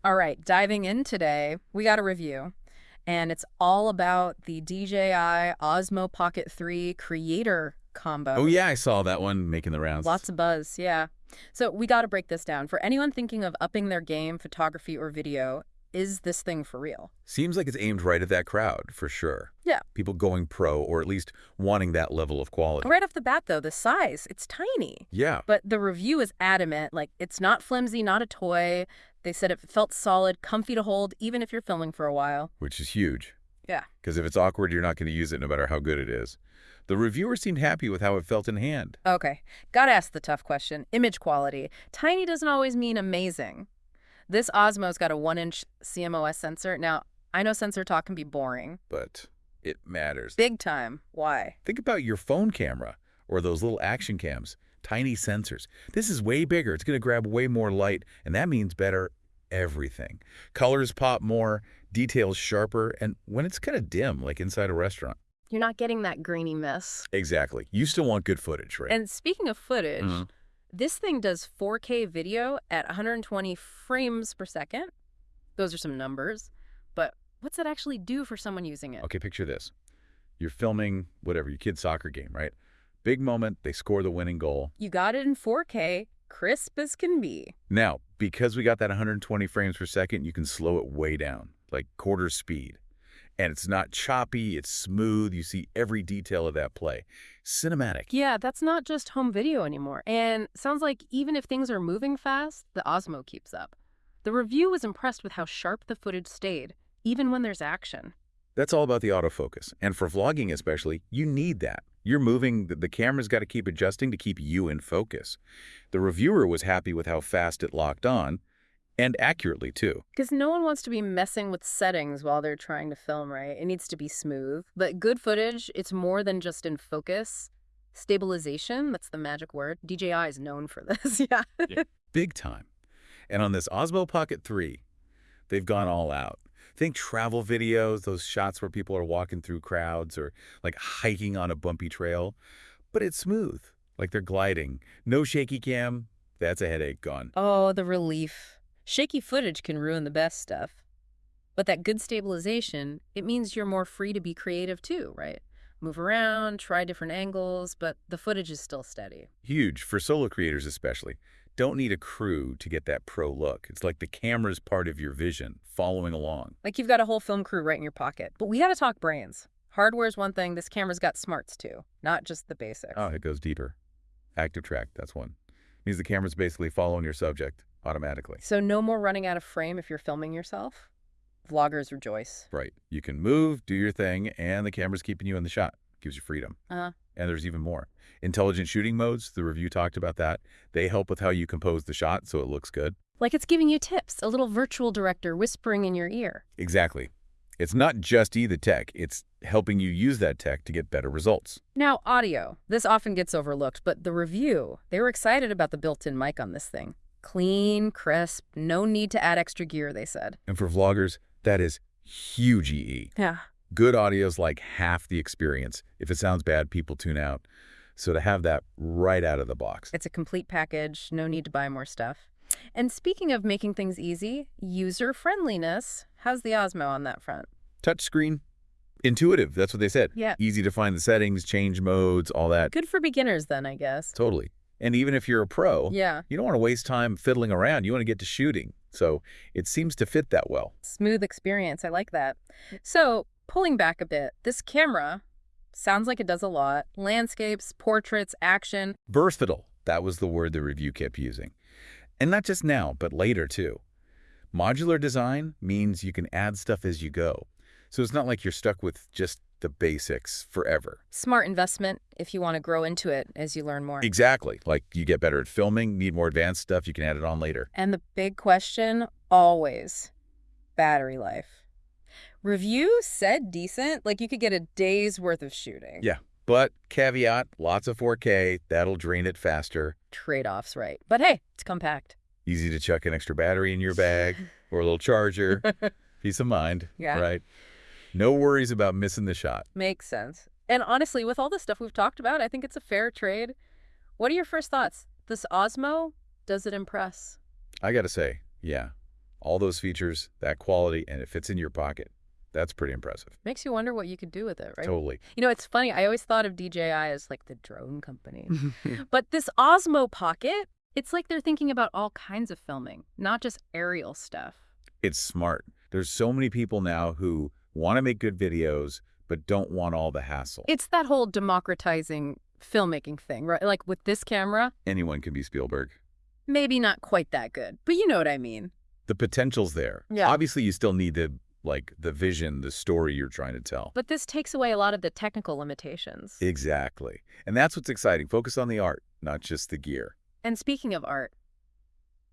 All right, diving in today, we got a review, and it's all about the DJI Osmo Pocket 3 Creator Oh, combo. yeah, I saw that one making the rounds. Lots of buzz, yeah. So we got to break this down. For anyone thinking of upping their game, photography or video, is this thing for real? Seems like it's aimed right at that crowd, for sure. Yeah. People going pro, or at least wanting that level of quality. Right off the bat, though, the size, it's tiny. Yeah, But the review is adamant, like, it's not flimsy, not a toy. They said it felt solid, comfy to hold, even if you're filming for a while. which is huge. Yeah. Because if it's awkward, you're not going to use it no matter how good it is. The reviewer seemed happy with how it felt in hand. Okay, gotta ask the tough question. Image quality. Tiny doesn't always mean amazing. This Osmo's got a 1-inch CMOS sensor. Now, I know sensor talk can be boring. But it matters. Big time. Why? Think about your phone camera or those little action cams. Tiny sensors. This is way bigger. It's going to grab way more light, and that means better everything. Colors pop more, details sharper, and when it's kind of dim, like inside a restaurant. You're not getting that grainy mess. Exactly. You still want good footage, right? And speaking of footage, Mhm. this thing does 4K video at 120 frames per second. Those are some numbers. But what's that actually do for someone using it? Okay, picture this. You're filming, whatever, your kid's soccer game, right? Big moment, they score the winning goal. You got it in 4K, crisp as can be. Now, because we got that 120 frames per second, you can slow it way down, like quarter speed. And it's not choppy, it's smooth, you see every detail of that play. Cinematic. Yeah, that's not just home video anymore. And sounds like even if things are moving fast, the Osmo keeps up. The review was impressed with how sharp the footage stayed, even when there's action. That's all about the autofocus. And for vlogging especially, you need that. You're moving, the camera's got to keep adjusting to keep you in focus. The reviewer was happy with how fast it locked on, and accurately too. Because no one wants to be messing with settings while they're trying to film, right? It needs to be smooth. But good footage, it's more than just in focus. Stabilization, that's the magic word. DJI is known for this, yeah. Big time. And on this Osmo Pocket 3, they've gone all out. Think travel videos, those shots where people are walking through crowds or like hiking on a bumpy trail. But it's smooth, like they're gliding. No shaky cam, that's a headache gone. Oh, the relief. Shaky footage can ruin the best stuff. But that good stabilization, it means you're more free to be creative too, right? Move around, try different angles, but the footage is still steady. Huge, for solo creators especially. Don't need a crew to get that pro look. It's like the camera's part of your vision, following along. Like you've got a whole film crew right in your pocket. But we gotta talk brains. Hardware's one thing, this camera's got smarts too, not just the basics. Oh, it goes deeper. Active track, that's one. Means the camera's basically following your subject automatically. So no more running out of frame if you're filming yourself? Vloggers rejoice. Right. You can move, do your thing, and the camera's keeping you in the shot. Gives you freedom. Uh-huh. And there's even more. Intelligent shooting modes, the review talked about that. They help with how you compose the shot so it looks good. Like it's giving you tips, a little virtual director whispering in your ear. Exactly. It's not just the tech, it's helping you use that tech to get better results. Now, audio. This often gets overlooked, but the review, they were excited about the built-in mic on this thing. Clean, crisp, no need to add extra gear, they said. And for vloggers, that is huge EE. Yeah. Good audio's like half the experience. If it sounds bad, people tune out. So to have that right out of the box. It's a complete package, no need to buy more stuff. And speaking of making things easy, user-friendliness, how's the Osmo on that front? Touchscreen, intuitive, that's what they said. Yeah. Easy to find the settings, change modes, all that. Good for beginners then, I guess. Totally. And even if you're a pro, Yeah. you don't want to waste time fiddling around. You want to get to shooting. So it seems to fit that well. Smooth experience, I like that. So, pulling back a bit, this camera sounds like it does a lot. Landscapes, portraits, action. Versatile, that was the word the review kept using. And not just now, but later too. Modular design means you can add stuff as you go. So it's not like you're stuck with just the basics forever. Smart investment if you want to grow into it as you learn more. Exactly. Like you get better at filming, need more advanced stuff, you can add it on later. And the big question, always, battery life. Review said decent, like you could get a day's worth of shooting. Yeah, but caveat, lots of 4K, that'll drain it faster. Trade-offs, right. But hey, it's compact. Easy to chuck an extra battery in your bag or a little charger. Peace of mind, Yeah. right? No worries about missing the shot. Makes sense. And honestly, with all the stuff we've talked about, I think it's a fair trade. What are your first thoughts? This Osmo, does it impress? I gotta say, yeah. All those features, that quality, and it fits in your pocket. That's pretty impressive. Makes you wonder what you could do with it, right? Totally. You know, it's funny. I always thought of DJI as like the drone company. But this Osmo Pocket, it's like they're thinking about all kinds of filming, not just aerial stuff. It's smart. There's so many people now who want to make good videos, but don't want all the hassle. It's that whole democratizing filmmaking thing, right? Like with this camera, Anyone can be Spielberg. maybe not quite that good, but you know what I mean. The potential's there. Yeah. Obviously, you still need the vision, the story you're trying to tell. But this takes away a lot of the technical limitations. Exactly. And that's what's exciting. Focus on the art, not just the gear. And speaking of art,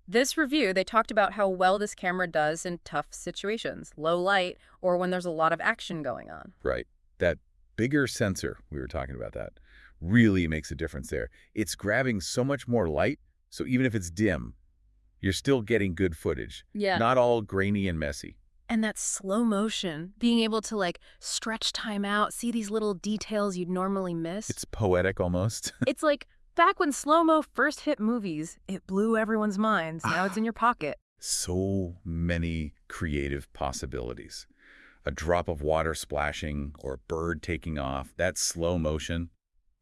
this review, they talked about how well this camera does in tough situations, low light, or when there's a lot of action going on. Right. That bigger sensor, we were talking about that, really makes a difference there. It's grabbing so much more light, so even if it's dim, you're still getting good footage. Yeah. Not all grainy and messy. And that slow motion, being able to like stretch time out, see these little details you'd normally miss. It's poetic almost. It's like back when slow-mo first hit movies, it blew everyone's minds. Now it's in your pocket. So many creative possibilities. A drop of water splashing or a bird taking off, that slow motion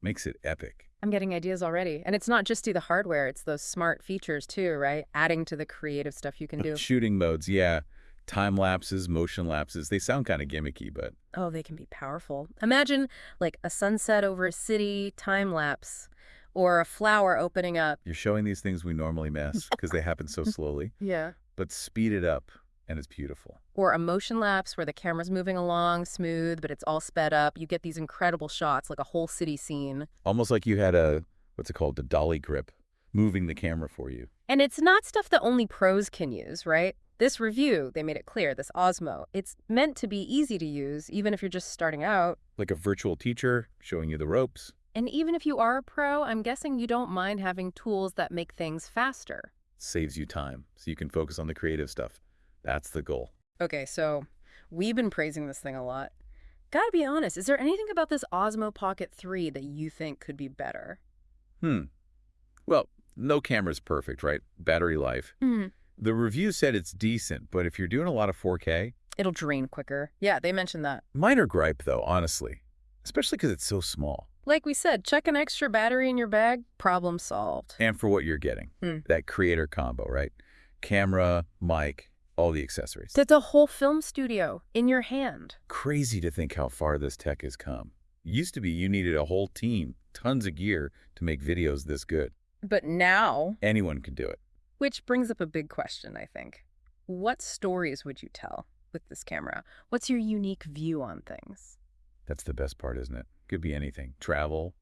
makes it epic. I'm getting ideas already. And it's not just the hardware, it's those smart features too, right? Adding to the creative stuff you can do. Shooting modes, yeah. Time lapses, motion lapses, they sound kind of gimmicky, but Oh, they can be powerful. Imagine like a sunset over a city time lapse or a flower opening up. you're showing these things we normally miss because they happen so slowly. Yeah. But speed it up, and it's beautiful. Or a motion lapse where the camera's moving along smooth, but it's all sped up. You get these incredible shots, like a whole city scene. Almost like you had a, what's it called, the dolly grip, moving the camera for you. And it's not stuff that only pros can use, right? This review, they made it clear, this Osmo, it's meant to be easy to use, even if you're just starting out. Like a virtual teacher showing you the ropes. And even if you are a pro, I'm guessing you don't mind having tools that make things faster. Saves you time, so you can focus on the creative stuff. That's the goal. Okay, so we've been praising this thing a lot. Gotta be honest, is there anything about this Osmo Pocket 3 that you think could be better? Well, no camera's perfect, right? Battery life. The review said it's decent, but if you're doing a lot of 4K... It'll drain quicker. Yeah, they mentioned that. Minor gripe, though, honestly. Especially because it's so small. Like we said, check an extra battery in your bag, problem solved. And for what you're getting. That creator combo, right? Camera, mic, all the accessories. That's a whole film studio in your hand. Crazy to think how far this tech has come. It used to be you needed a whole team, tons of gear to make videos this good. But now... Anyone can do it. Which brings up a big question, I think. What stories would you tell with this camera? What's your unique view on things? That's the best part, isn't it? Could be anything. Travel,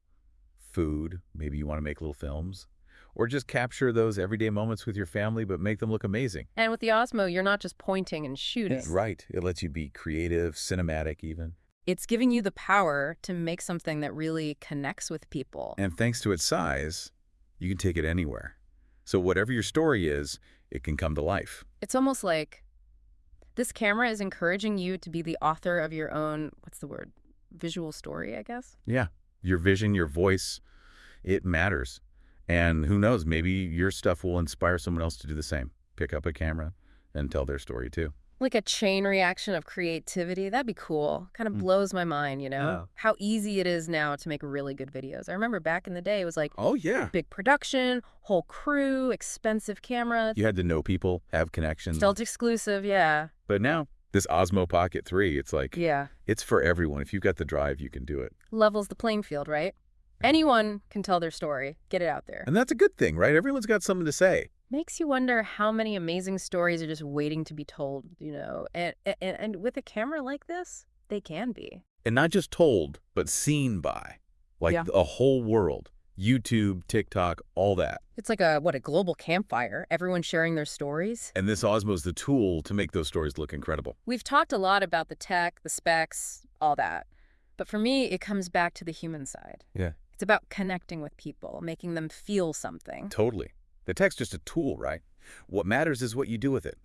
food, maybe you want to make little films. Or just capture those everyday moments with your family, but make them look amazing. And with the Osmo, you're not just pointing and shooting. Right. It lets you be creative, cinematic even. It's giving you the power to make something that really connects with people. And thanks to its size, you can take it anywhere. So whatever your story is, it can come to life. It's almost like this camera is encouraging you to be the author of your own, what's the word, visual story, I guess? Yeah. Your vision, your voice, it matters. And who knows, maybe your stuff will inspire someone else to do the same. Pick up a camera and tell their story too. Like a chain reaction of creativity. That'd be cool. Kind of blows my mind, you know? Oh. How easy it is now to make really good videos. I remember back in the day, it was like Oh, yeah. big production, whole crew, expensive camera. You had to know people, have connections. Felt exclusive, yeah. But now, this Osmo Pocket 3, it's like, Yeah. it's for everyone. If you've got the drive, you can do it. Levels the playing field, right? Anyone can tell their story. Get it out there. And that's a good thing, right? Everyone's got something to say. Makes you wonder how many amazing stories are just waiting to be told, you know? And with a camera like this, they can be. And not just told, but seen by. Like Yeah. a whole world. YouTube, TikTok, all that. It's like a global campfire. Everyone sharing their stories. And this Osmo's the tool to make those stories look incredible. We've talked a lot about the tech, the specs, all that. But for me, it comes back to the human side. Yeah. It's about connecting with people, making them feel something. Totally. The tech's just a tool, right? What matters is what you do with it.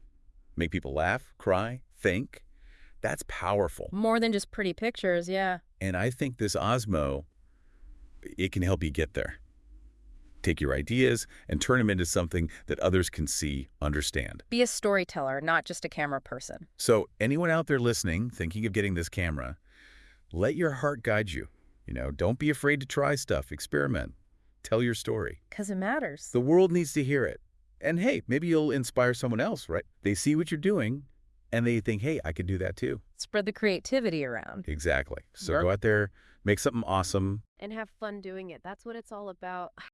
Make people laugh, cry, think. That's powerful. More than just pretty pictures, yeah. And I think this Osmo, it can help you get there. Take your ideas and turn them into something that others can see, understand. Be a storyteller, not just a camera person. So anyone out there listening, thinking of getting this camera, let your heart guide you. Don't be afraid to try stuff, experiment, tell your story. 'Cause it matters. The world needs to hear it. And hey, maybe you'll inspire someone else, right? They see what you're doing and they think, hey, I could do that too. Spread the creativity around. Exactly. So Yep. go out there, make something awesome. And have fun doing it. That's what it's all about.